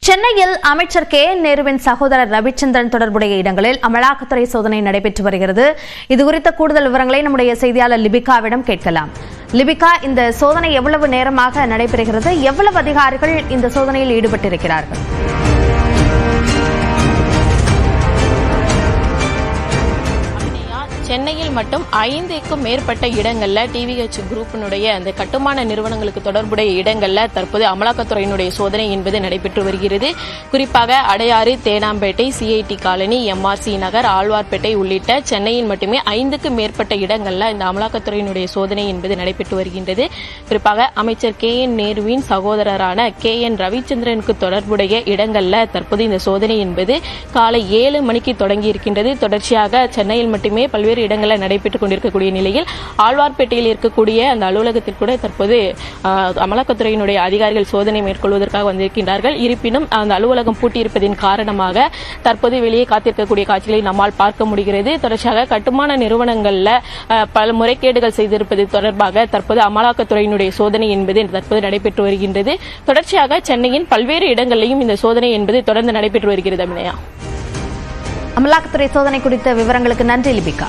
சென்னையில் அமைச்சர் K N நேருவின் சகோதரர் ரவிச்சந்திரன் தொடர்புடைய இடங்களில் அமலாக்கத்துறை சோதனை நடைபெற்று வருகிறது. இதுகுறித்த கூடுதல் விவரங்களை நம்முடைய செய்தியாளர் லிபிகாவிடம் கேட்கலாம். லிபிகா, இந்த சோதனை எவ்வளவு நேரமாக நடைபெறுகிறது? எவ்வளவு அதிகாரிகள் இந்த சோதனையில் ஈடுபட்டிருக்கிறார்கள்? சென்னையில் மட்டும் 5க்கும் மேற்பட்ட இடங்கள்ல டிவிஹெச் குரூப்பினுடைய அந்த கட்டுமான நிறுவனங்களுக்கு தொடர்புடைய இடங்கள்ல தற்போது அமலாக்கத்துறையினுடைய சோதனை என்பது நடைபெற்று வருகிறது. குறிப்பாக Adyar, Teynampet, CIT colony, MRC Nagar, Alwarpet உள்ளிட்ட சென்னையில் மட்டுமே 5க்கும் மேற்பட்ட இடங்கள்ல இந்த அமலாக்கத்துறையினுடைய சோதனை என்பது நடைபெற்று வருகின்றது. குறிப்பாக அமைச்சர் கே என் நேருவின் சகோதரரான கே என் ரவிச்சந்திரனுக்கு தொடர்புடைய இடங்கள்ல தற்போது இந்த சோதனை என்பது காலை 7 மணிக்கு தொடங்கி இருக்கின்றது. தொடர்ச்சியாக சென்னையில் மட்டுமே பல்வேறு இடங்களில் நடைபெற்றுக் கொண்டிருக்கக்கூடிய நிலையில் ஆழ்வார்பேட்டையில் இருக்கக்கூடிய அந்த அலுவலகத்தில் கூட தற்போது அமலாக்கத்துறையினுடைய அதிகாரிகள் சோதனை மேற்கொள்வதற்காக வந்திருக்கின்றார்கள். இருப்பினும் அந்த அலுவலகம் பூட்டியிருப்பதின் காரணமாக தற்போது வெளியே காத்திருக்கக்கூடிய காட்சிகளை நம்மால் பார்க்க முடிகிறது. தொடர்ச்சியாக கட்டுமான நிறுவனங்கள்ல பல முறைகேடுகள் செய்திருப்பது தொடர்பாக தற்போது அமலாக்கத்துறையினுடைய சோதனை என்பது தற்போது நடைபெற்று வருகின்றது. தொடர்ச்சியாக சென்னையின் பல்வேறு இடங்களிலும் இந்த சோதனை என்பது தொடர்ந்து நடைபெற்று வருகிறது. அமலாக்கத்துறை சோதனை குறித்த விவரங்களுக்கு நன்றி லிபிகா.